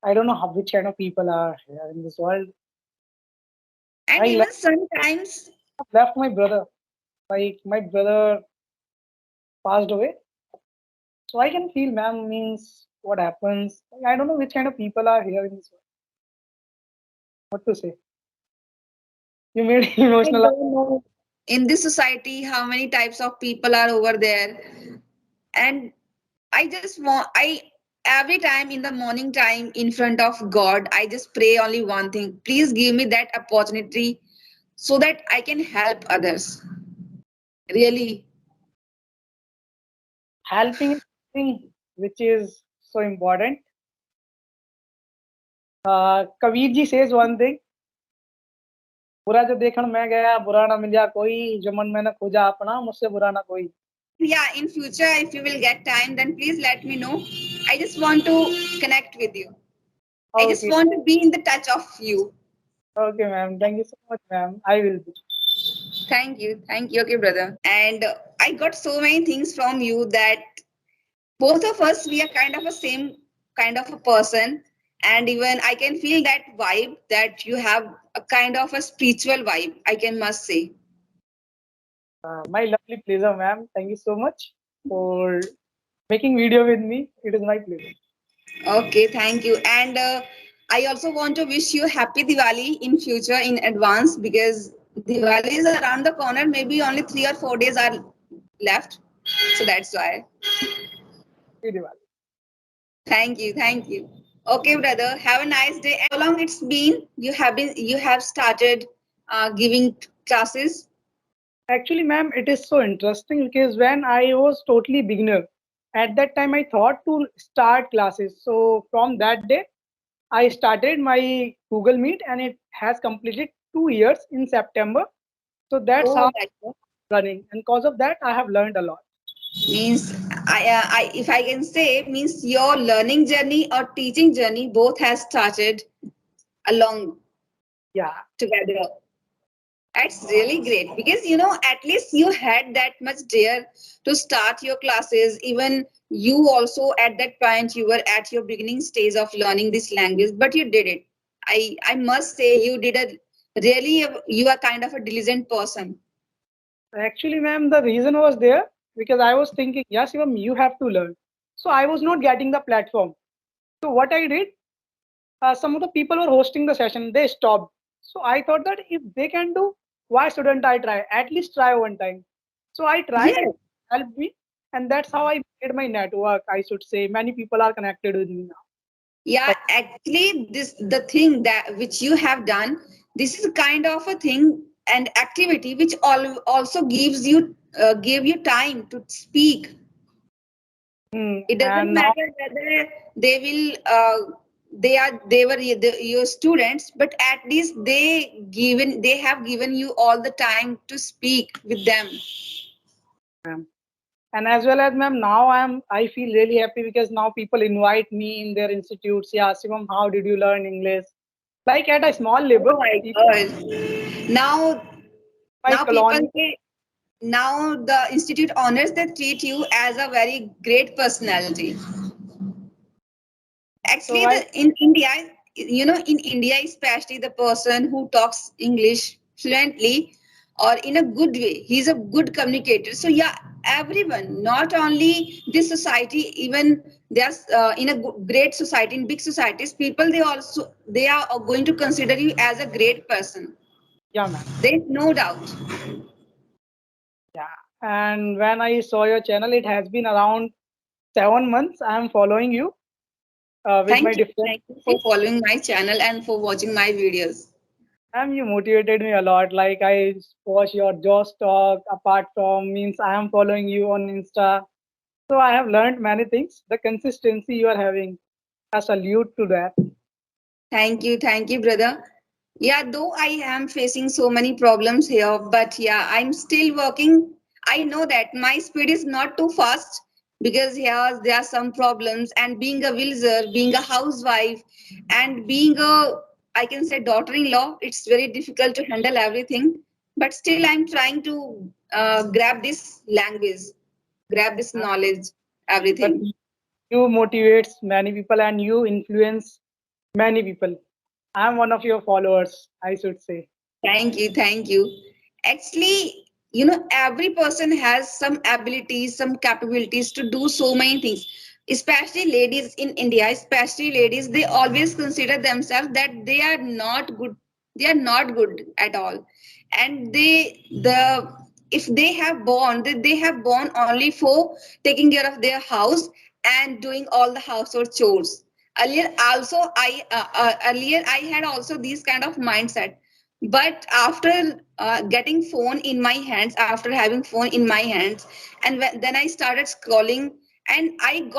I don't know how which kind of people are here in this world. And I even sometimes, left my brother. Like my brother passed away, so I can feel, ma'am, means what happens. Like, I don't know which kind of people are here in this world. What to say? You made I emotional. don't know in this society how many types of people are over there. And I just want, I every time in the morning time in front of God, I just pray only one thing. Please give me that opportunity so that I can help others. Really. Helping is something which is so important. Kabir ji says one thing. बुरा जो देखण मैं गया बुरा ना मिला कोई जो मन मैंने खोजा अपना मुझसे बुरा ना कोई. Yeah, in future, if you will get time, then please let me know. I just want to connect with you. I just Okay, want to be in the touch of you. okay, ma'am. Thank you so much, ma'am. I will be. Thank you. Thank you. Okay, brother. And I got so many things from you that both of us, we are kind of a same kind of a person. And even I can feel that vibe that you have a kind of a spiritual vibe, I can must say. My lovely pleasure, ma'am. Thank you so much for making video with me. It is my pleasure. Okay, thank you. And I also want to wish you happy Diwali in future in advance because Diwali is around the corner. Maybe only 3 or 4 days are left. So that's why. Happy Diwali. Thank you, thank you. Okay, brother. Have a nice day. And how long it's been? You have started giving classes. Actually, ma'am, it is so interesting because when I was totally beginner, at that time I thought to start classes. So from that day, I started my Google Meet and it has completed 2 years in September. So that's how Oh, I'm that running. And because of that, I have learned a lot. means if I can say, means your learning journey or teaching journey both has started along Yeah, together. That's really great because at least you had that much dare to start your classes. Even you also at that point you were at your beginning stage of learning this language, but you did it. I must say you did a really you are kind of a diligent person. actually, ma'am, the reason was there because I was thinking, yes, Shivam, you have to learn. So I was not getting the platform. So what I did, some of the people were hosting the session, they stopped. So I thought that if they can do, why shouldn't I try? At least try one time. So I tried and Yes. it helped me. And that's how I made my network, I should say. Many people are connected with me now. Yeah, But actually, this the thing that which you have done. This is kind of a thing and activity which also gives you give you time to speak. It doesn't and now, matter whether they will they were your students, but at least they have given you all the time to speak with them. ma'am. And as well as, ma'am, now I feel really happy because now people invite me in their institutes. Yeah, Shivam, how did you learn English? Like at a small level, Oh my people God! Now in my people colony. say now the institute honors they treat you as a very great personality. So Actually, I, in India, in India, especially the person who talks English fluently or in a good way, he's a good communicator. So yeah, everyone, not only this society, even there's in a great society, in big societies, people they are going to consider you as a great person. yeah, ma'am. There's no doubt. Yeah. And when I saw your channel, it has been around 7 months. I am following you with my different Thank you for posts. following my channel and for watching my videos. And you motivated me a lot. Like I watch your Josh talk. Apart from means I am following you on Insta. So I have learned many things. The consistency you are having, I salute to that. Thank you, brother. Yeah, though I am facing so many problems here, but yeah, I'm still working. I know that my speed is not too fast because here there are some problems. And being a villager, being a housewife, and being I can say daughter-in-law, it's very difficult to handle everything. But still, I'm trying to grab this language, grab this knowledge, But everything. you motivates many people and you influence. Many people. I'm one of your followers, I should say. Thank you, thank you. Actually, every person has some abilities, some capabilities to do so many things. Especially ladies in India, especially ladies, they always consider themselves that they are not good. They are not good at all, and the if they have born, they have born only for taking care of their house and doing all the household chores. Earlier I had also these kind of mindset, but after getting phone in my hands, after having phone in my hands, and then I started scrolling, and I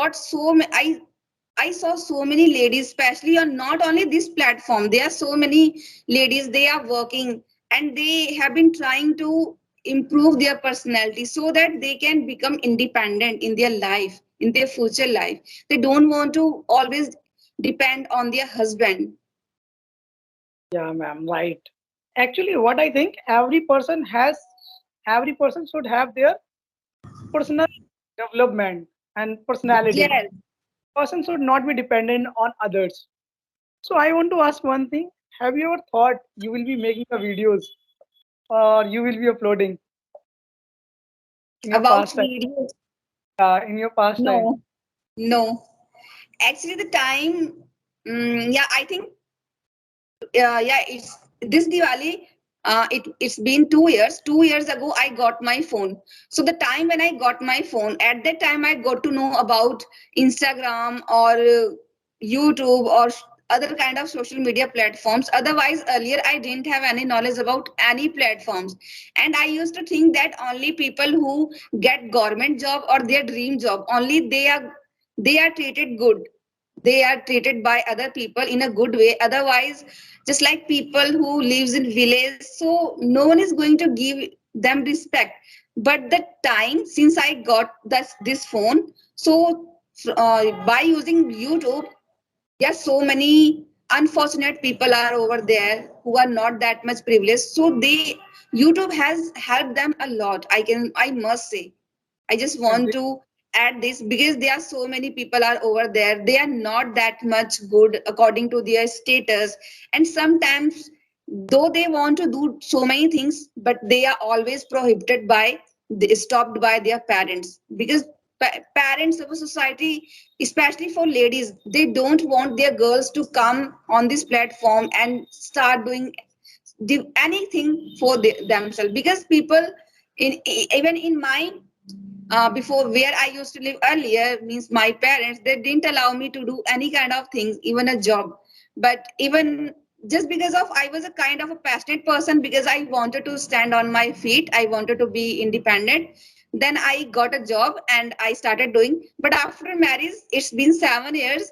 saw so many ladies, especially on not only this platform. There are so many ladies, they are working and they have been trying to improve their personality so that they can become independent in their life, in their future life. They don't want to always depend on their husband. Yeah, ma'am, right. Actually, what I think every person should have their personal development and personality. Yes. Person should not be dependent on others. So I want to ask one thing. Have you ever thought you will be making a videos or you will be uploading in your About past time? videos, In your past time. no, no. Actually, the time, yeah, I think, yeah, it's this Diwali. It's been 2 years. 2 years ago, I got my phone. So the time when I got my phone, at that time I got to know about Instagram or YouTube or other kind of social media platforms. Otherwise, earlier I didn't have any knowledge about any platforms, and I used to think that only people who get government job or their dream job only they are treated good, they are treated by other people in a good way. Otherwise, just like people who lives in village, so no one is going to give them respect. But the time since I got this phone, so by using YouTube, there are so many unfortunate people are over there who are not that much privileged, so they YouTube has helped them a lot, I must say. I just want Agree. to add this because there are so many people are over there. They are not that much good according to their status. And sometimes, though they want to do so many things, but they are always prohibited by, stopped by their parents. Because parents of a society, especially for ladies, they don't want their girls to come on this platform and start doing anything for themselves. Because people, even in my before where I used to live earlier, means my parents, they didn't allow me to do any kind of things, even a job. But even just because of I was a kind of a passionate person, because I wanted to stand on my feet, I wanted to be independent. Then I got a job and I started doing. But after marriage, it's been 7 years.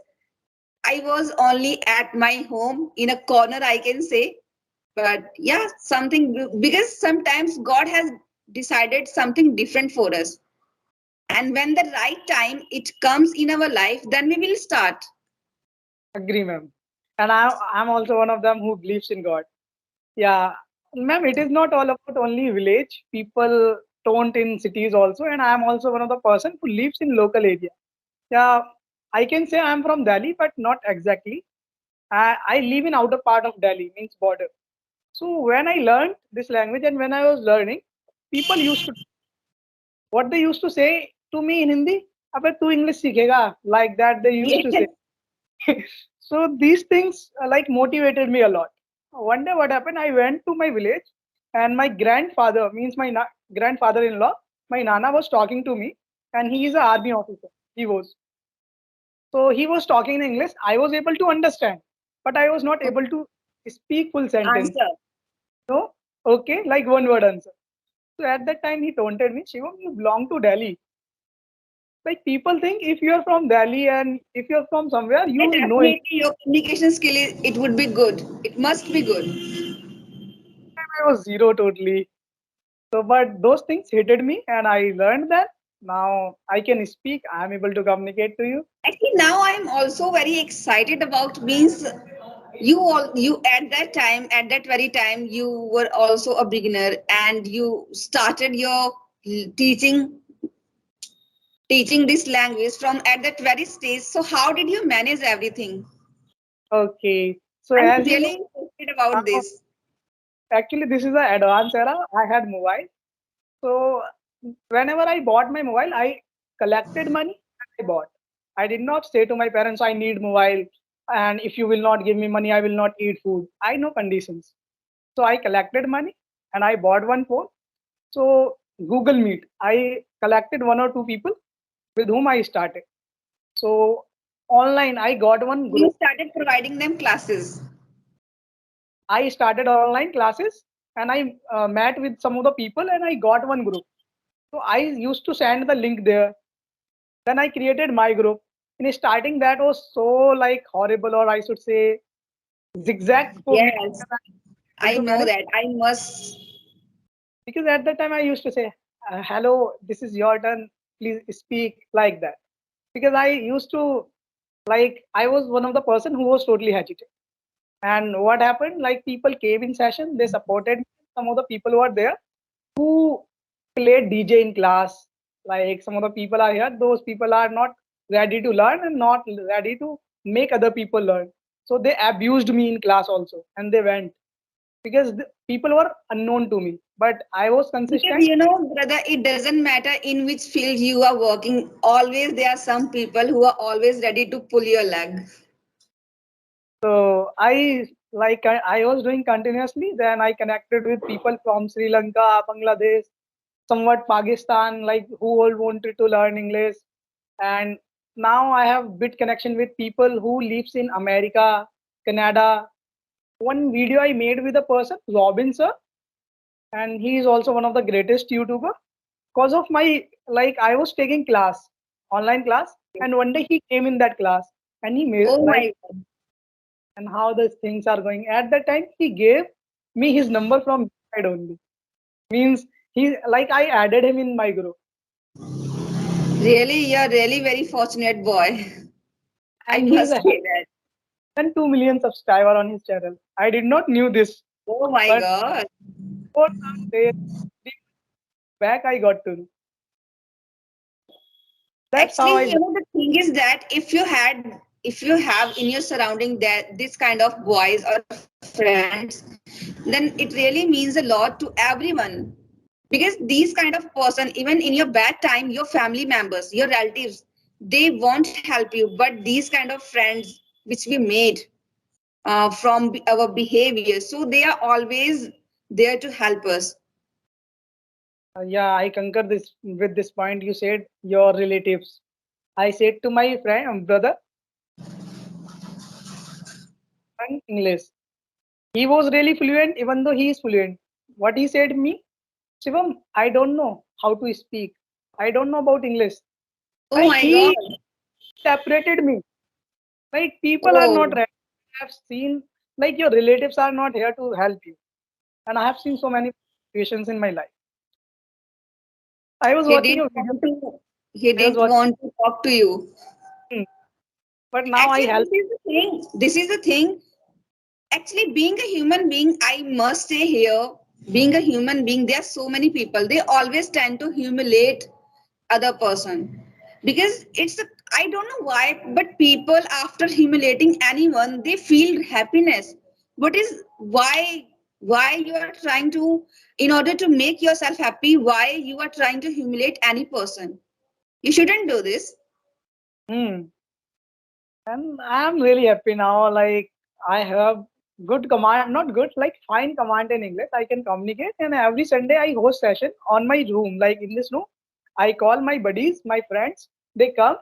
I was only at my home in a corner, I can say. But yeah, something because sometimes God has decided something different for us, and when the right time it comes in our life, then we will start. Agree, ma'am. And I'm also one of them who believes in God. Yeah, ma'am, it is not all about only village. People don't in cities also, and I am also one of the person who lives in local area. Yeah, I can say I am from Delhi, but not exactly. I live in outer part of Delhi, means border. So when I learned this language and when I was learning, people used to what they used to say to me in Hindi, "अबे तू English सीखेगा?" Like that they used to say. Yes. So these things like motivated me a lot. One day what happened, I went to my village and my grandfather, means my grandfather-in-law, my nana was talking to me, and he is an army officer. He was. So he was talking in English. I was able to understand, but I was not able to speak full sentence. Answer. No, okay, like one word answer. So at that time he taunted me, Shivam, you belong to Delhi. Like people think if you're from Delhi and if you're from somewhere, you Yeah, will know English. definitely your communication skill is, it would be good. It must be good. I was zero totally. So, but those things hated me, and I learned that now I can speak. I'm able to communicate to you. Actually, now I'm also very excited about means you at that very time you were also a beginner and you started your teaching teaching this language from at that very stage. So how did you manage everything? Okay. So I'm as you know, really interested about now this. actually this is the advanced era. I had mobile. So whenever I bought my mobile, I collected money and I bought. I did not say to my parents, I need mobile, and if you will not give me money, I will not eat food. I know conditions. So I collected money and I bought one phone. So Google Meet, I collected one or two people with whom I started. So online, I got one You group. started providing them classes. I started online classes and I met with some of the people and I got one group. So I used to send the link there. Then I created my group. In starting, that was so like horrible, or I should say zigzag for me Yes, because I I able to know manage. that. I must. Because at that time I used to say, "Hello, this is your turn. Please speak," like that. Because I used to like I was one of the person who was totally hesitant. And what happened? Like people came in session, they supported me. Some of the people who are there who played DJ in class. Like some of the people are here, those people are not ready to learn and not ready to make other people learn. So they abused me in class also, and they went because the people were unknown to me. But I was Because consistent. you know, brother, it doesn't matter in which field you are working. Always there are some people who are always ready to pull your leg. So I was doing continuously. Then I connected with people from Sri Lanka, Bangladesh, somewhat Pakistan, like who all wanted to learn English. And now I have bit connection with people who lives in America, Canada. One video I made with a person, Robin sir, and he is also one of the greatest YouTuber. Because of my like I was taking class, online class, and one day he came in that class and he made Oh like my God. and how the things are going. At that time, he gave me his number from side only. Means he like I added him in my group, Really, you're really very fortunate boy. I and he's must a say that. than 2 million subscriber on his channel. I did not knew this, Oh my but God. for some days back I got to know. That's how Actually, I you know, the thing is that if you have in your surrounding that this kind of boys or friends, then it really means a lot to everyone. Because these kind of person, even in your bad time, your family members, your relatives, they won't help you. But these kind of friends which we made from our behavior, so they are always there to help us. yeah I concur this with this point. You said your relatives. I said to my friend brother in English. He was really fluent, even though he is fluent. What he said me, Shivam, I don't know how to speak. I don't know about English. Oh Like my God. he separated me. Like people are not Oh, ready. I have seen like your relatives are not here to help you. And I have seen so many situations in my life. I was he watching didn't a video. want to. He I was didn't watching, want to talk to you. but now I Actually, help. this is the thing. This is the thing. Actually, being a human being, I must say here, being a human being, there are so many people. They always tend to humiliate other person because it's a, I don't know why, but people after humiliating anyone, they feel happiness. What is why you are trying to in order to make yourself happy? Why you are trying to humiliate any person? You shouldn't do this. Hmm. And I'm really happy now. Like I have good command, not good, like fine command in English. I can communicate, and every Sunday I host session on my room. Like in this room, I call my buddies, my friends. They come,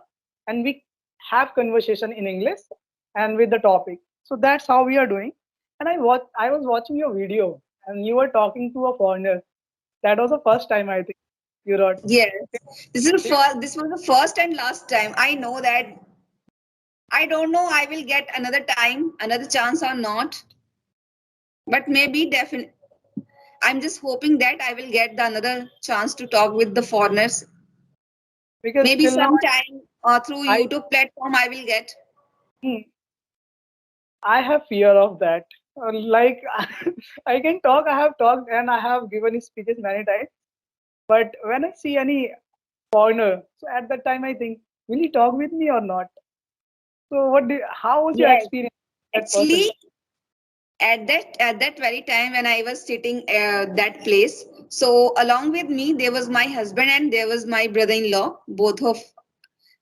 and we have conversation in English and with the topic. So that's how we are doing. And I was watching your video, and you were talking to a foreigner. That was the first time I think you wrote. Yes, this is the first. This was the first and last time. I know that. I don't know. I will get another time, another chance or not. But maybe definitely. I'm just hoping that I will get the another chance to talk with the foreigners. Because Maybe till now sometime through I YouTube platform I will get. I have fear of that. Like I can talk, I have talked and I have given speeches many times. But when I see any foreigner, so at that time I think, will he talk with me or not? So how was your Yes. experience? that person. Actually, at that very time when I was sitting that place, so along with me there was my husband and there was my brother-in-law. Both of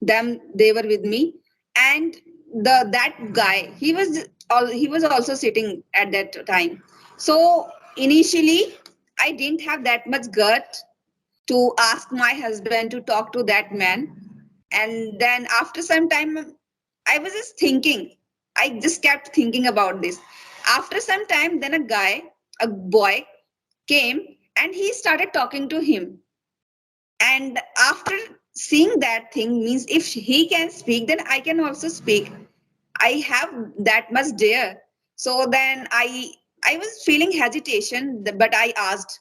them, they were with me, and that guy, he was also sitting at that time. So initially, I didn't have that much gut to ask my husband to talk to that man. And then after some time, I was just thinking, I just kept thinking about this. After some time, then a boy came and he started talking to him. And after seeing that thing, means if he can speak, then I can also speak. I have that much dare. So then I was feeling hesitation, but I asked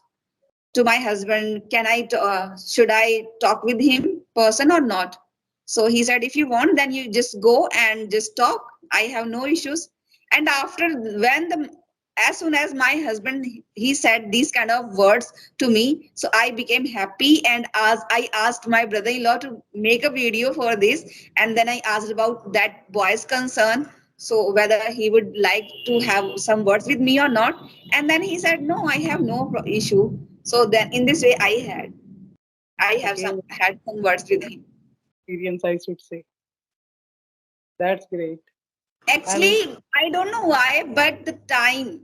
to my husband, should I talk with him person or not? So he said, if you want, then you just go and just talk. I have no issues. And after, when the as soon as my husband, he said these kind of words to me, so I became happy. And as I asked my brother-in-law to make a video for this, and then I asked about that boy's concern, so whether he would like to have some words with me or not. And then he said, no, I have no issue. So then in this way, I have Okay, had some words with him. experience, I should say. That's great. And Actually, I don't know why, but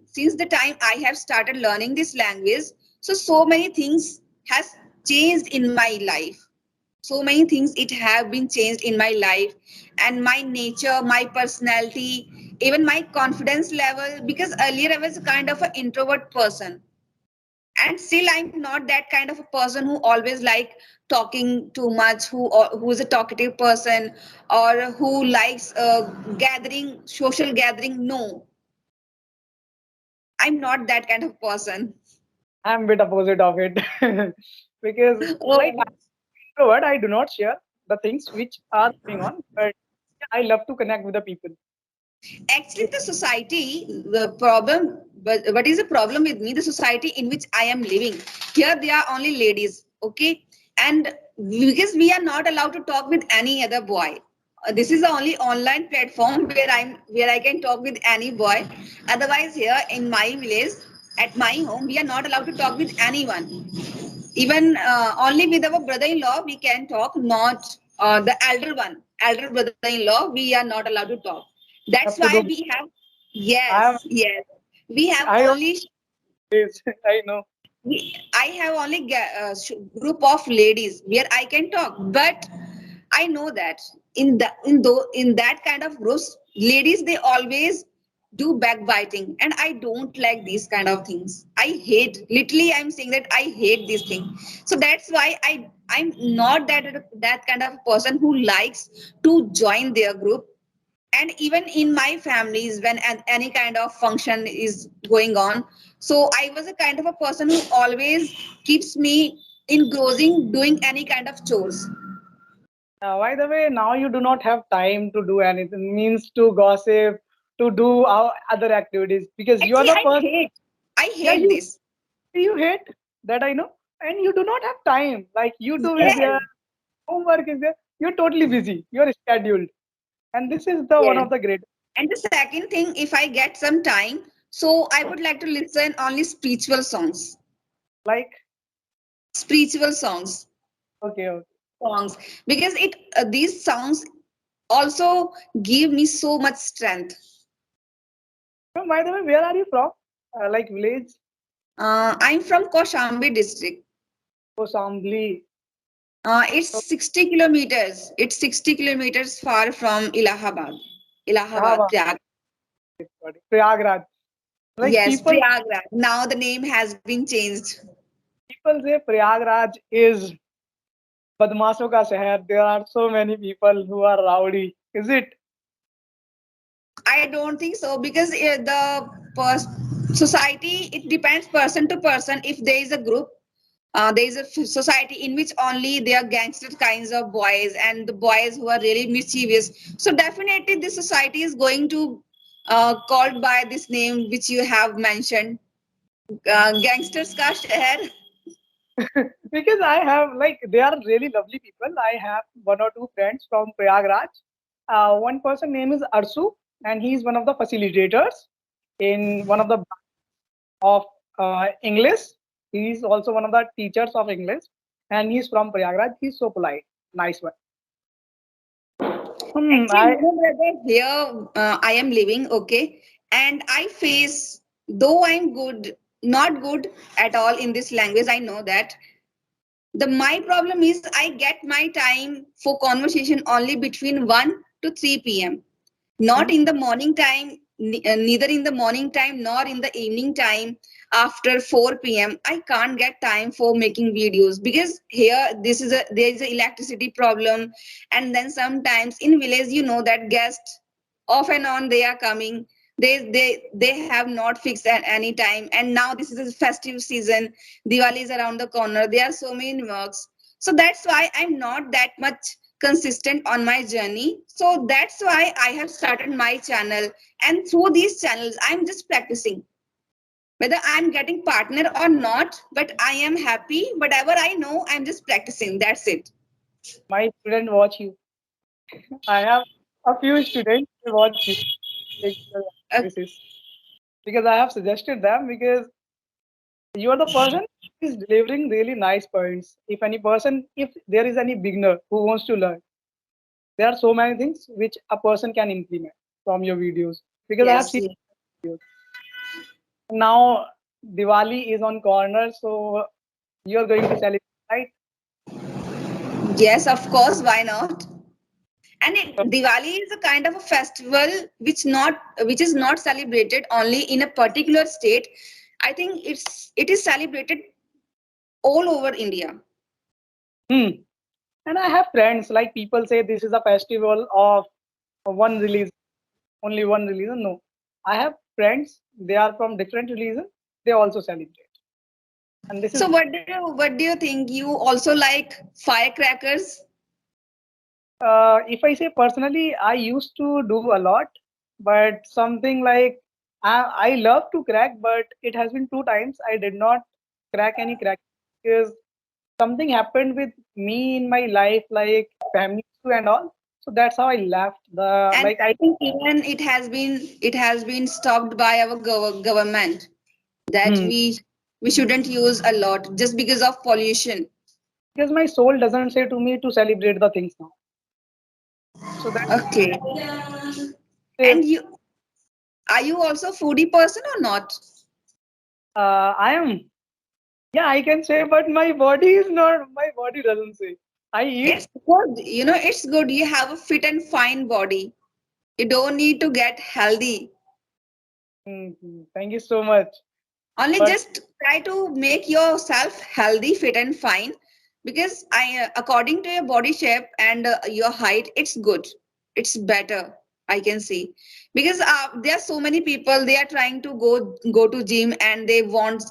since the time I have started learning this language, so many things has changed in my life. So many things it have been changed in my life, and my nature, my personality, even my confidence level. Because earlier I was a kind of an introvert person, and still I'm not that kind of a person who always like talking too much, who is a talkative person, or who likes gathering social gathering. No, I'm not that kind of person. I'm a bit opposite of it. Because like Oh, I'm introvert, I do not share the things which are going on, but yeah, I love to connect with the people. actually, the society, the problem, but what is the problem with me? The society in which I am living, here they are only ladies, okay? And because we are not allowed to talk with any other boy. This is the only online platform where I can talk with any boy. Otherwise, here in my village, at my home, we are not allowed to talk with anyone. Even only with our brother-in-law we can talk, not the elder brother-in-law. We are not allowed to talk. That's Have why to do. we have. I am. Yes, yes. We have I only always. I know. I have only group of ladies where I can talk, but I know that in that kind of groups, ladies, they always do backbiting, and I don't like these kind of things. I hate, literally, I'm saying that I hate these things. So that's why I'm not that kind of person who likes to join their group. And even in my families, when any kind of function is going on, so I was a kind of a person who always keeps me engrossing doing any kind of chores. By the way, now you do not have time to do anything. Means to gossip, to do our other activities because you are Actually, the person. I Yeah, hate this. you hate that I know, and you do not have time. Like YouTube is Yes, there, homework is there. You're totally busy. You're scheduled, and this is the one yes. of the great. And the second thing, if I get some time, so I would like to listen only spiritual songs. Like, Spiritual songs, okay, okay. songs, because it these songs also give me so much strength. So, by the way, where are you from? Like village, I'm from Koshambi district. Osambli. It's So, 60 kilometers. It's 60 kilometers far from Allahabad. Allahabad, Dhaba, Prayag. Prayagraj. Like Yes, Prayagraj. Now the name has been changed. people say Prayagraj is बदमाशों का शहर. There are so many people who are rowdy. Is it? I don't think so, because society, it depends person to person. If there is a group, there is a society in which only there are gangster kinds of boys and the boys who are really mischievous. So definitely this society is going to called by this name which you have mentioned, gangsters ka shehar. Because I have like they are really lovely people. I have one or two friends from Prayagraj. One person name is Arsu. and he's one of the facilitators in one of the of English. He's also one of the teachers of English, and he's from Prayagraj. He's so polite, nice one. Actually, I brother, here I am living, okay, and I face, though I'm good, not good at all in this language, I know that. The my problem is I get my time for conversation only between 1 to 3 p.m. Not in the morning time, neither in the morning time nor in the evening time after 4 p.m. I can't get time for making videos because here there is a electricity problem, and then sometimes in village you know that guests off and on they are coming. They have not fixed at any time, and now this is a festive season. Diwali is around the corner. There are so many works, so that's why I'm not that much consistent on my journey. So that's why I have started my channel. And through these channels, I'm just practicing. Whether I'm getting partner or not, but I am happy. Whatever I know, I'm just practicing. That's it. my student watch you. I have a few students who watch you regular Uh, basis because I have suggested them because you are the person who is delivering really nice points. If any person, if there is any beginner who wants to learn, there are so many things which a person can implement from your videos because I have yes, seen videos. Now Diwali is on corner, so you are going to celebrate, right? yes, of course. Why not? And So Diwali is a kind of a festival which is not celebrated only in a particular state. I think it is celebrated all over India. hmm. And I have friends like people say this is a festival of one religion, only one religion. No, I have friends. They are from different religion. They also celebrate, and this So is what do you think? You also like firecrackers? if I say personally, I used to do a lot, but something like I love to crack, but it has been two times I did not crack any crack because something happened with me in my life, like family issue and all. So that's how I left the And like I I think even it has been stopped by our government that hmm, we shouldn't use a lot just because of pollution. because my soul doesn't say to me to celebrate the things now. So that's Okay. uh, And you are you also foodie person or not? I am yeah I can say, but my body is not. My body doesn't say. I eat. It's good. You know, it's good. You have a fit and fine body. You don't need to get healthy. Thank you so much. Only But just try to make yourself healthy, fit and fine, because according to your body shape and your height, it's good, it's better, I can see. Because there are so many people, they are trying to go to gym and they want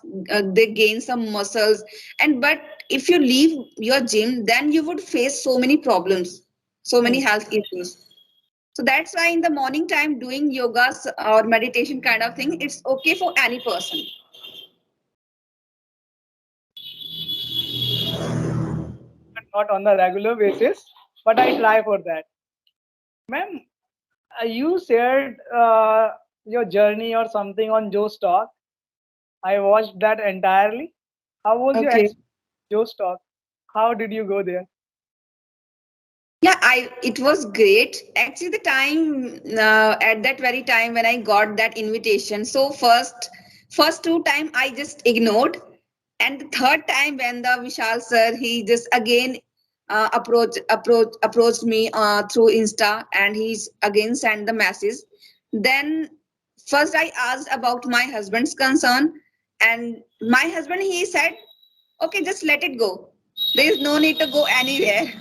they gain some muscles, and but if you leave your gym, then you would face so many problems, so many hmm, health issues. So that's why in the morning time doing yoga or meditation kind of thing, it's okay for any person. not on the regular basis, but I try for that. Ma'am, you shared your journey or something on Joe's talk. I watched that entirely. How was your Okay. experience with Joe's talk? How did you go there? Yeah, I it was great. Actually, the time at that very time when I got that invitation. So first two time I just ignored, and the third time when the Vishal sir he just again approached me through Insta, and he's again sent the message. Then first I asked about my husband's concern, and my husband he said, okay, just let it go. There is no need to go anywhere.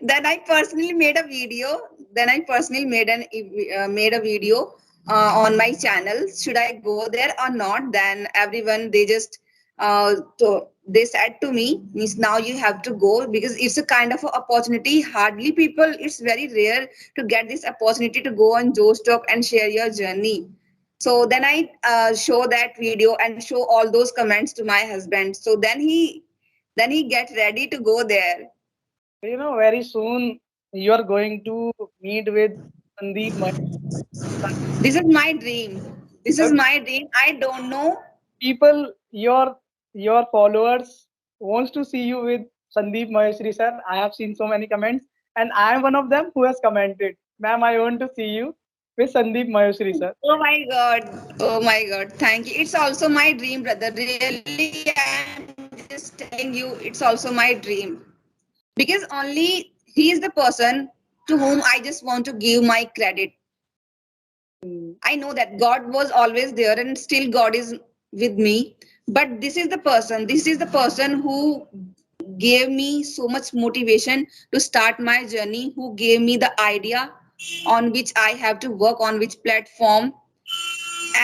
Then I personally made a video. Then I personally made a video on my channel. Should I go there or not? Then everyone they just they said to me, means now you have to go because it's a kind of a opportunity. Hardly people. It's very rare to get this opportunity to go on Joe Stock and share your journey. So then I show that video and show all those comments to my husband. So then he get ready to go there. Very soon you are going to meet with Sandeep, my This is my dream. This is the my dream. I don't know. people, your followers wants to see you with Sandeep Maheshri sir. I have seen so many comments, and I am one of them who has commented, "Ma'am, I want to see you with Sandeep Maheshri sir." Oh my God. Oh my God. Thank you. It's also my dream, brother. Really, I'm just telling you, it's also my dream. Because only he is the person to whom I just want to give my credit. Mm. I know that God was always there and still God is with me. But this is the person who gave me so much motivation to start my journey, who gave me the idea on which I have to work, on which platform.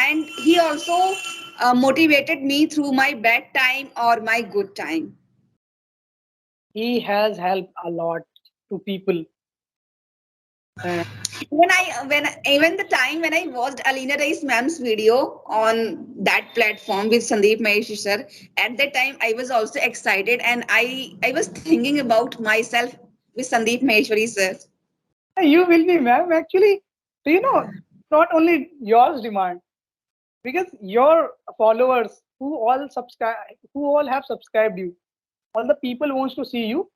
And he also motivated me through my bad time or my good time. He has helped a lot to people. And When even the time when I watched Alina Rai's ma'am's video on that platform with Sandeep Mahesh sir, at that time I was also excited and I was thinking about myself with Sandeep Maheshwari sir. you will be, ma'am. Actually, do you know, not only yours demand, because your followers who all have subscribed you, all the people wants to see you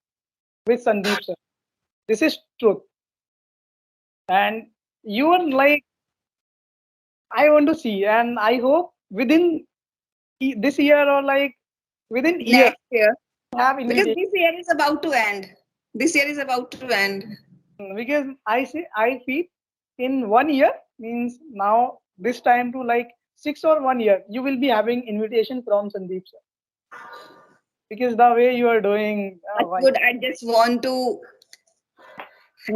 with Sandeep sir. This is truth. And you are like, I want to see, and I hope within this year or like within year Next year, have because invitation. this year is about to end. This year is about to end. Because I feel in 1 year means now this time to like 6 or 1 year you will be having invitation from Sandeep sir, because the way you are doing, Touch wood, I just want to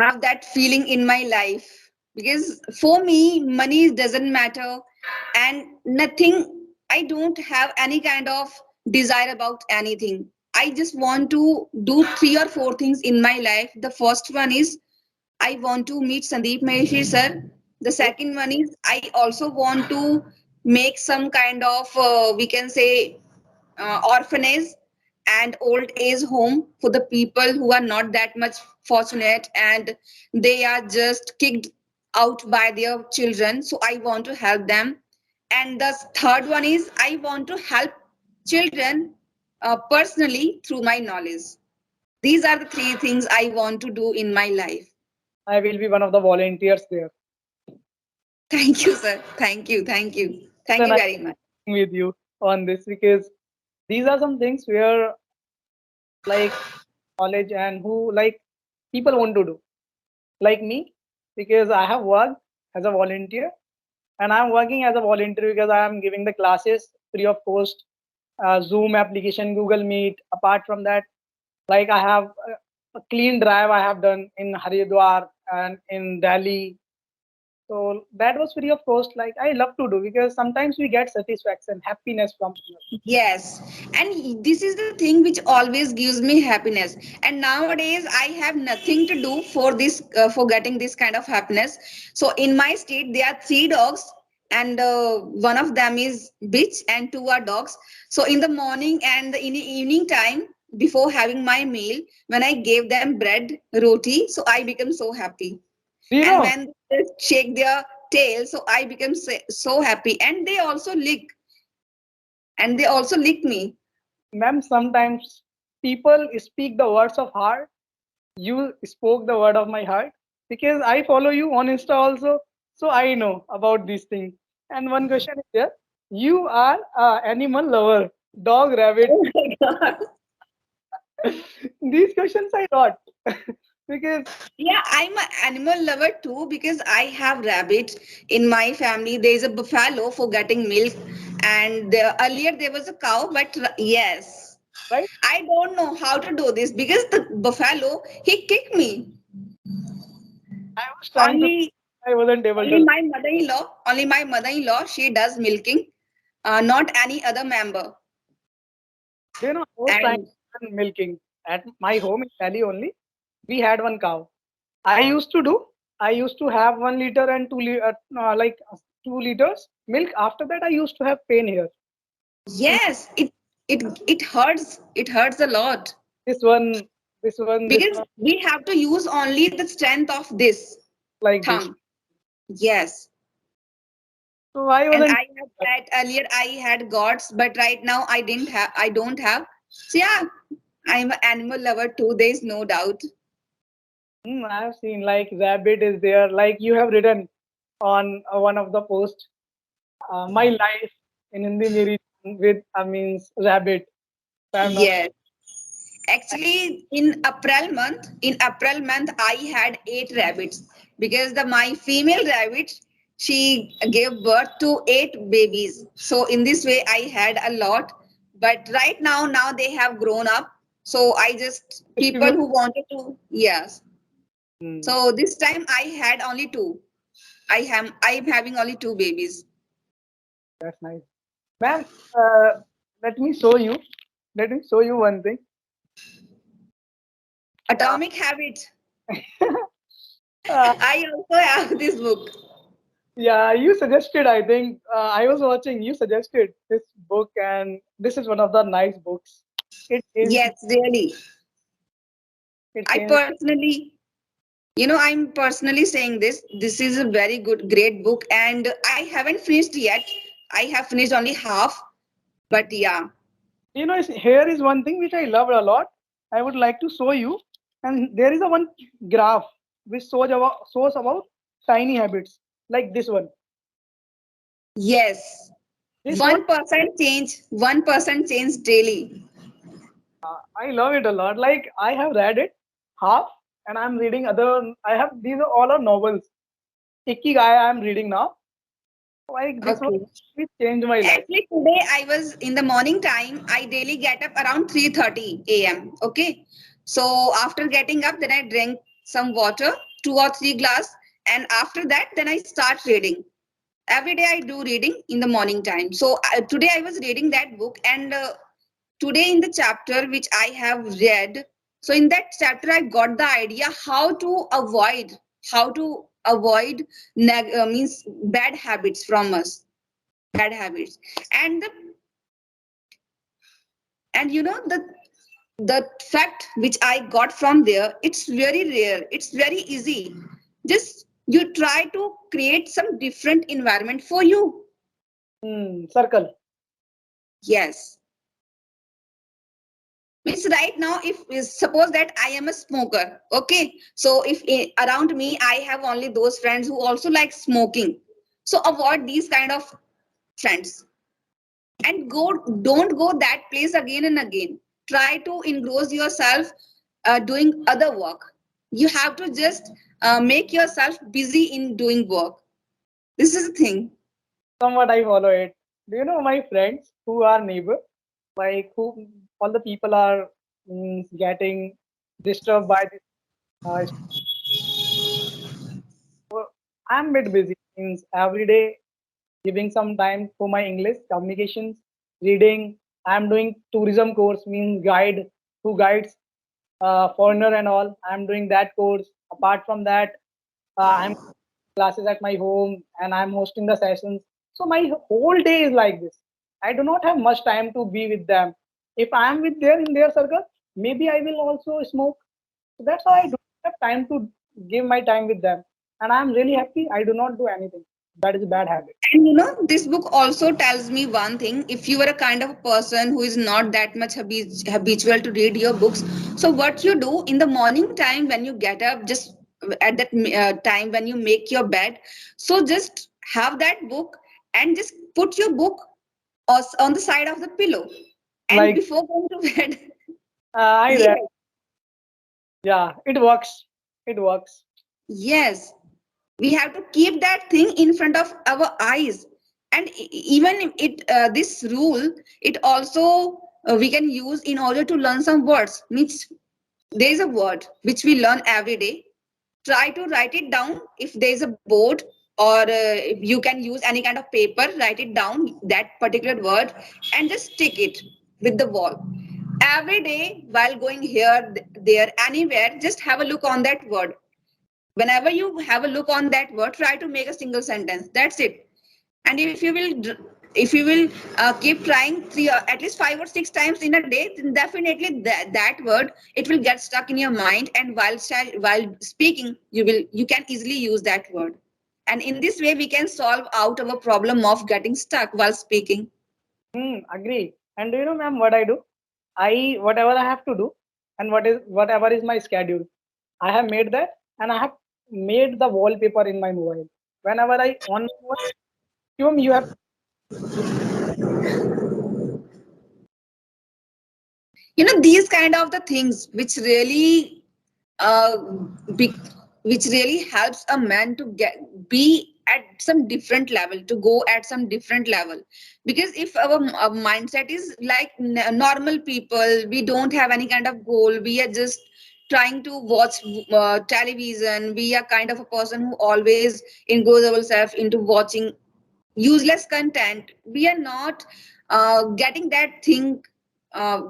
have that feeling in my life because for me money doesn't matter and nothing. I don't have any kind of desire about anything. I just want to do three or four things in my life. The first one is I want to meet Sandeep Maheshi sir. The second one is I also want to make some kind of we can say orphanage and old age home for the people who are not that much fortunate and they are just kicked out by their children, so I want to help them. And the third one is I want to help children personally through my knowledge. These are the three things I want to do in my life. I will be one of the volunteers there. Thank you, sir. Thank you, thank you, thank Then you I very much. with you on this, because these are some things where like knowledge and who like people want to do like me, because I have worked as a volunteer, and I'm working as a volunteer because I am giving the classes free of cost, Zoom application, Google Meet. Apart from that, like I have a clean drive I have done in Haridwar and in Delhi. So that was free of cost. Like I love to do because sometimes we get satisfaction, happiness from here. Yes, and this is the thing which always gives me happiness. And nowadays, I have nothing to do for this, for getting this kind of happiness. So in my state, there are three dogs, and one of them is bitch, and two are dogs. So in the morning and in the evening time, before having my meal, when I gave them bread, roti, so I become so happy. Do you And know, when they just shake their tail, so I become so happy. And they also lick me. ma'am, sometimes people speak the words of heart. You spoke the word of my heart because I follow you on Insta also, so I know about these things. And one question is there: you are a animal lover, dog, rabbit. Oh my God. These questions I got because Yeah, I'm an animal lover too because I have rabbits in my family. There's a buffalo for getting milk, and earlier there was a cow. But yes, right, I don't know how to do this because the buffalo he kicked me. I was trying to, Only, I wasn't able only to. my mother-in-law, only my mother-in-law, she does milking, not any other member. You know, I was trying And to learn milking at my home in Delhi only. We had one cow. I used to do. I used to have 1 liter and 2 liters milk. After that, I used to have pain here. And yes, it hurts. It hurts a lot this one, this one, this because one, we have to use only the strength of this like this. thumb. Yes. So I And wasn't. I have said earlier I had gods, but right now I don't have. So yeah, I'm an animal lover too. There's no doubt. I have seen like rabbit is there. Like you have written on one of the posts, my life in Hindi Meri with means rabbit. If I'm not. Yes. Actually, in April month, I had 8 rabbits because my female rabbit, she gave birth to 8 babies. So in this way, I had a lot. But right now they have grown up. So I just people Distribute. who wanted to, yes. Hmm, So this time I had only two. I'm having only 2 babies. that's nice, ma'am. Uh, let me show you. Let me show you one thing. Uh, Atomic Habits. uh, I also have this book. yeah, you suggested. I think I was watching. You suggested this book, and this is one of the nice books. It changed. Yes, really. It I changed. personally, I'm personally saying this. This is a very good, great book, and I haven't finished yet. I have finished only half, but yeah. Here is one thing which I loved a lot. I would like to show you, and there is a one graph which shows about tiny habits like this one. Yes. This one, 1% change, 1% change daily. I love it a lot. Like I have read it half, and I'm reading other. I have these are all are novels. Ikigai I am reading now. Like this one, Okay. it changed my life. Actually, today I was in the morning time. I daily get up around 3:30 a.m. Okay. So after getting up, then I drink some water, 2 or 3 glass, and after that, then I start reading. Every day I do reading in the morning time. So today I was reading that book, and today in the chapter which I have read, so in that chapter I got the idea how to avoid means bad habits from us, bad habits. And the and you know the the fact which I got from there, it's very rare, it's very easy. Just you try to create some different environment for you. Circle. Yes. Means right now, if suppose that I am a smoker, okay. So if around me I have only those friends who also like smoking, so avoid these kind of friends and don't go that place again and again. Try to engross yourself doing other work. You have to just make yourself busy in doing work. This is the thing. Somewhat I follow it. Do you know my friends who are neighbor? Like who all the people are getting disturbed by this. I'm a bit busy. Means every day giving some time for my English communications, reading. I'm doing tourism course means guide who guides foreigner and all. I'm doing that course. Apart from that, I'm classes at my home and I'm hosting the sessions. So my whole day is like this. I do not have much time to be with them. If I am with there in their circle, maybe I will also smoke. So that's why I don't have time to give my time with them. And I'm really happy. I do not do anything. That is a bad habit. And this book also tells me one thing. If you are a kind of a person who is not that much habitual to read your books, so what you do in the morning time when you get up, just at that time when you make your bed, so just have that book and just put your book on the side of the pillow. And Like before going to bed, I read, yes, yeah, it works. It works. yes, we have to keep that thing in front of our eyes. And even if this rule, it also we can use in order to learn some words. Means there is a word which we learn every day. Try to write it down. If there is a board, or if you can use any kind of paper, write it down, that particular word, and just stick it with the wall every day. While going here, there, anywhere, just have a look on that word. Whenever you have a look on that word, try to make a single sentence. That's it. And if you will keep trying at least 5 or 6 times in a day, then definitely that word, it will get stuck in your mind, and while speaking, you can easily use that word. And in this way, we can solve out our problem of getting stuck while speaking. Agree. And do you know, ma'am, what I do? I whatever I have to do, and whatever is my schedule, I have made that, and I have made the wallpaper in my mobile. Whenever I on my mobile, you have These kind of the things which really uh, be, which really helps a man to get be at some different level, to go at some different level. Because if our mindset is like normal people, we don't have any kind of goal, we are just trying to watch television, we are kind of a person who always engoes ourselves into watching useless content, we are not getting that thing. uh,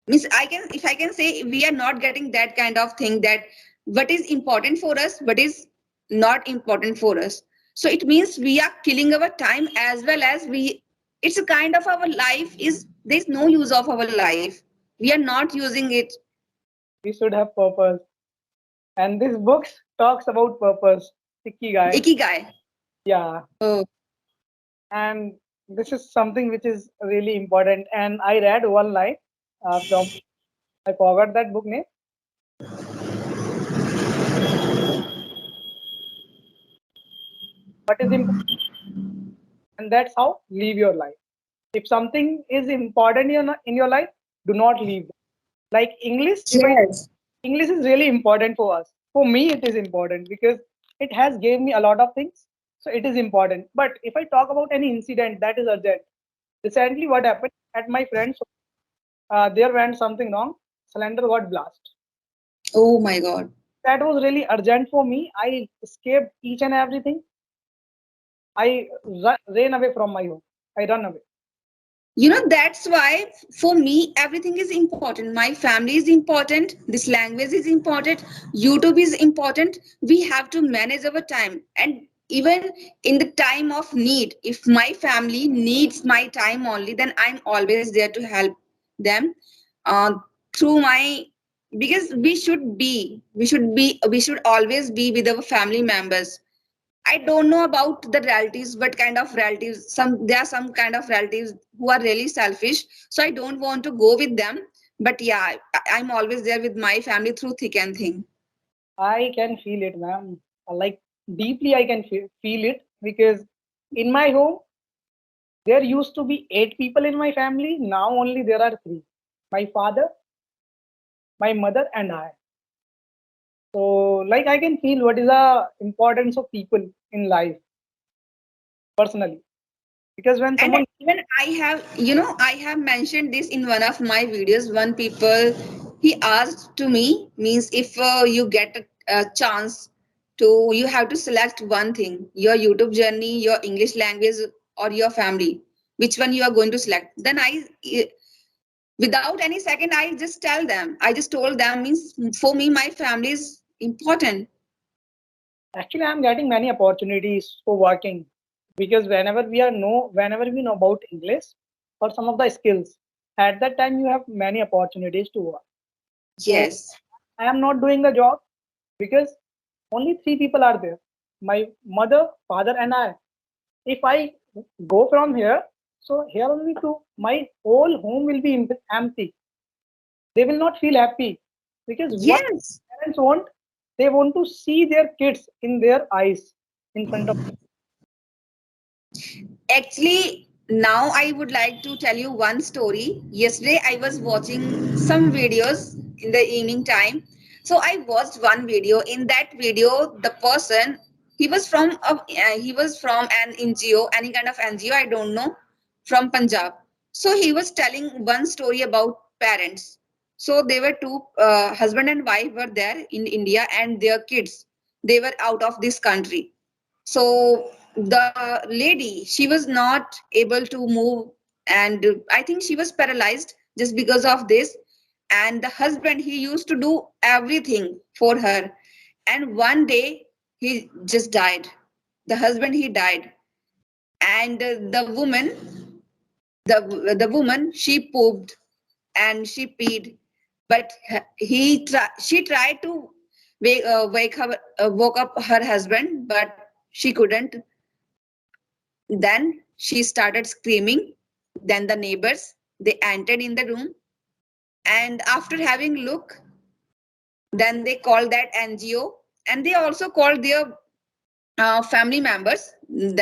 Means I can, if I can say, we are not getting that kind of thing, that what is important for us, what is not important for us. So it means we are killing our time, as well as we, it's a kind of our life is, there's no use of our life, we are not using it. we should have purpose. And this book talks about purpose. Ikigai. Ikigai. Yeah. Oh, And this is something which is really important. And I read one line from I forgot that book name. What is important, and that's how live your life. If something is important in your life, do not leave it. Like English, if I yes. English is really important for us. For me, it is important because it has gave me a lot of things. So it is important. But if I talk about any incident that is urgent, recently what happened at my friend's, there went something wrong. Cylinder got blast. Oh my God. That was really urgent for me. I escaped each and everything. I ran away from my home. I run away. That's why for me, everything is important. My family is important. This language is important. YouTube is important. We have to manage our time. And even in the time of need, if my family needs my time only, then I'm always there to help them uh, through my, because we should always be with our family members. I don't know about the relatives, what kind of relatives. There are some kind of relatives who are really selfish. So I don't want to go with them. But yeah, I'm always there with my family through thick and thin. I can feel it, ma'am. Like deeply, I can feel it because in my home there used to be 8 people in my family. Now only there are 3. My father, my mother, and I. So, like, I can feel what is the importance of people in life personally. Because when And someone, even I have mentioned this in one of my videos. One people, he asked to me, means if you get a chance to, you have to select one thing, your YouTube journey, your English language, or your family, which one you are going to select. Then without any second, I just tell them, I just told them, means for me my family is important. actually, I'm getting many opportunities for working because whenever we know about English or some of the skills, at that time you have many opportunities to work. So Yes. I am not doing the job because only 3 people are there, my mother, father, and I. If I go from here, so here only two, my whole home will be empty. They will not feel happy because what Yes. parents want, they want to see their kids in their eyes in front of. Actually, now I would like to tell you one story. Yesterday, I was watching some videos in the evening time. So I watched one video. In that video, the person, he was from an NGO, any kind of NGO, I don't know, from Punjab. So he was telling one story about parents. So they were two, husband and wife were there in India, and their kids, they were out of this country. So the lady, she was not able to move, and I think she was paralyzed just because of this. And the husband, he used to do everything for her. And one day, he just died. The husband, he died. And the woman, she pooped and she peed, but she tried to woke up her husband, but She couldn't. Then she started screaming. Then the neighbors, they entered in the room, and after having look, then they called that NGO, and they also called their family members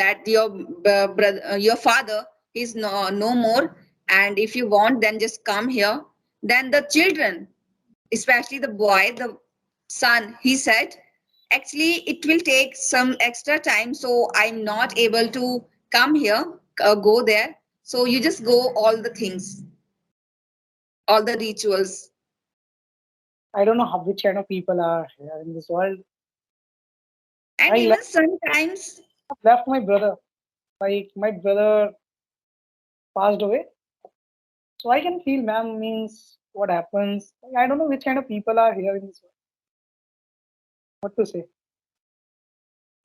that your brother, your father is no more, and if you want, then just come here. Then the children, especially the boy, the son, he said, actually, it will take some extra time, so I'm not able to come here, go there. So you just go all the things, all the rituals. I don't know how, which kind of people are here in this world. And I even sometimes, left my brother. Like my brother passed away, so I can feel, ma'am, means what happens. Like, I don't know which kind of people are here in this world. What to say?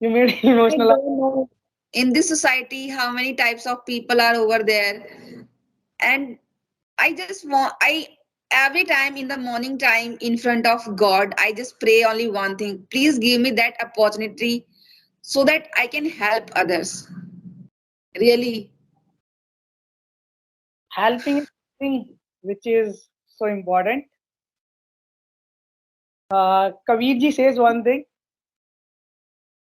You made I emotional. don't know in this society how many types of people are over there. And I just want, I every time in the morning time in front of God, I just pray only one thing. Please give me that opportunity so that I can help others. Really. Helping is something which is so important. Kabir ji says one thing.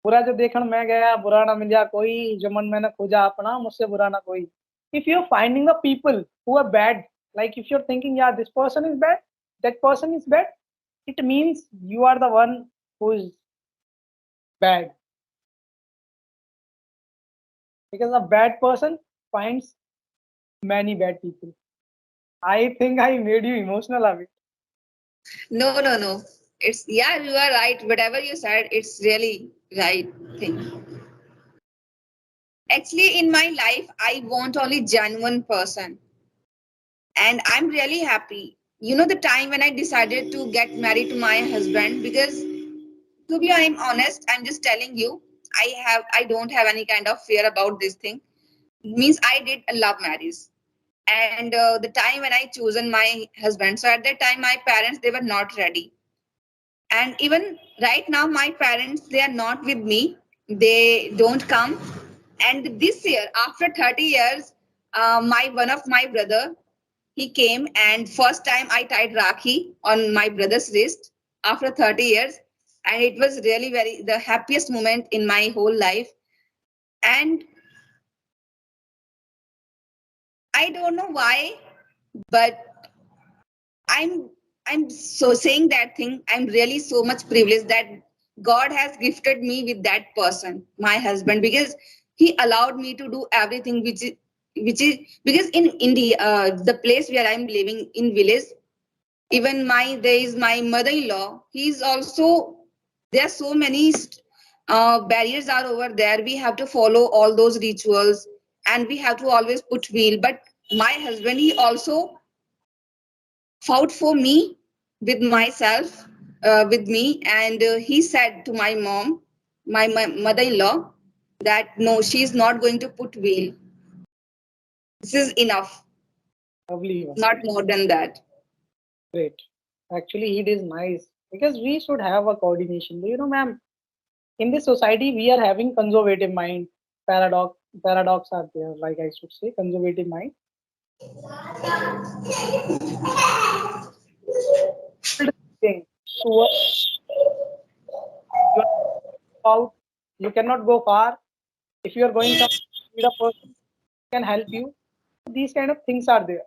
बुरा जो देखण मैं गया बुरा ना मिला कोई जो मन मैंने खोजा अपना मुझसे बुरा ना कोई. If you're finding the people who are bad, like if you're thinking, yeah, this person is bad, that person is bad, it means you are the one who is bad. Because a bad person finds many bad people. I think I made you emotional of it. No, no, no. It's, yeah, you are right. Whatever you said, it's really right thing. Actually, in my life, I want only genuine person. And I'm really happy. You know the time when I decided to get married to my husband, because to be I'm honest, I'm just telling you, I don't have any kind of fear about this thing. Means I did a love marriage. And the time when I chosen my husband, so at that time my parents, they were not ready. And even right now my parents, they are not with me, they don't come. And this year after 30 years, my one of my brother, he came, and first time I tied Rakhi on my brother's wrist after 30 years. And it was really very the happiest moment in my whole life. And I don't know why, but I'm I'm so saying that thing. I'm really so much privileged that God has gifted me with that person, my husband, because he allowed me to do everything which is because in India, the place where I'm living in village, even my there is my mother-in-law. He's also, there are so many barriers are over there. We have to follow all those rituals, and we have to always put wheel. But my husband, he also fought for me with myself, with me, and he said to my mom, my mother-in-law, that no, she's not going to put wheel. This is enough, Lovely one. not more than that. Great. Actually, it is nice because we should have a coordination. You know, ma'am, in this society, we are having conservative mind. Paradox are there, like I should say, conservative mind. Thing to work, you are out, you cannot go far. If you are going somewhere, need a person who can help you. These kind of things are there,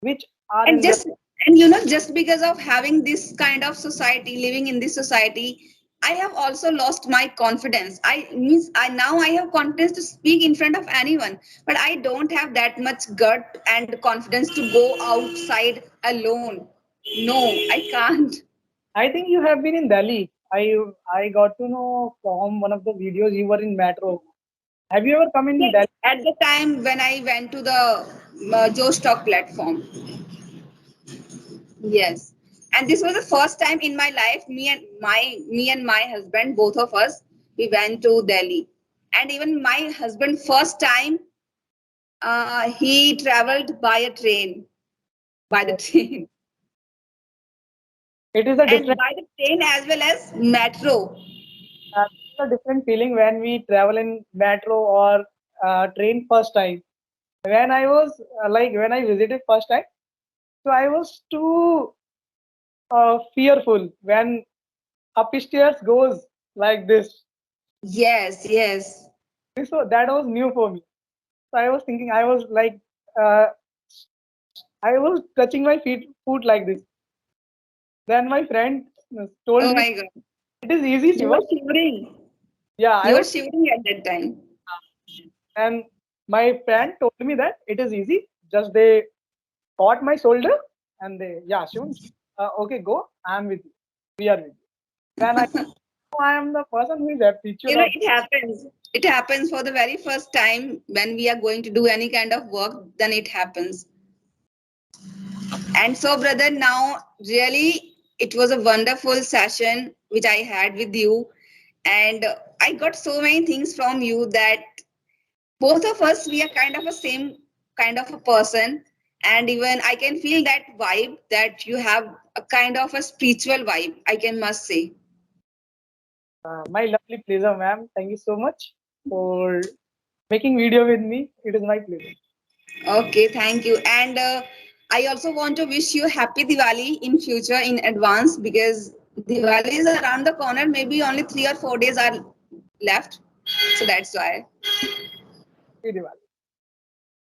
which are And in the. just, and you know, just because of having this kind of society, living in this society, I have also lost my confidence. I means I now I have confidence to speak in front of anyone, but I don't have that much gut and confidence to go outside alone. No, I can't. I think you have been in Delhi. I got to know from one of the videos you were in metro. Have you ever come in Yes, Delhi? at the time when I went to the Joe Stock platform. Yes. And this was the first time in my life, me and my husband, both of us, we went to Delhi. And even my husband, first time, he traveled by a train, by the train, It is a and different. by the train as well as metro. a different feeling when we travel in metro or train first time. When I was when I visited first time, so I was too fearful when upstairs goes like this. Yes, yes. So that was new for me. So I was thinking, uh, I was touching my foot like this. Then my friend told Oh me, my God. it is easy, You Shivam. were shivering. Yeah, I You were was, shivering at that time. and my friend told me that it is easy. Just they caught my shoulder and they, yeah, Shivam, okay, go. I am with you. We are with you. Then I, I am the person who is You habitual know, of. it happens. It happens for the very first time when we are going to do any kind of work, then it happens. And so, brother, now really it was a wonderful session which I had with you. And I got so many things from you that both of us, we are kind of a same kind of a person. And even I can feel that vibe that you have a kind of a spiritual vibe, I can must say. My lovely pleasure, ma'am. Thank you so much for making video with me. It is my pleasure. Okay, thank you. And I also want to wish you happy Diwali in future in advance because Diwali is around the corner. Maybe only 3 or 4 days are left. So that's why. Happy Diwali.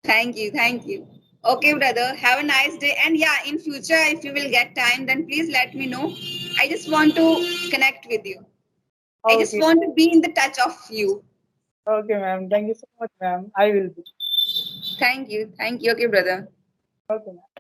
Thank you. Thank you. Okay, brother. Have a nice day. And yeah, in future, if you will get time, then please let me know. I just want to connect with you. I just Okay, want to be in the touch of you. okay, ma'am. Thank you so much, ma'am. I will be. Thank you. Thank you. Okay, brother. Okay, ma'am.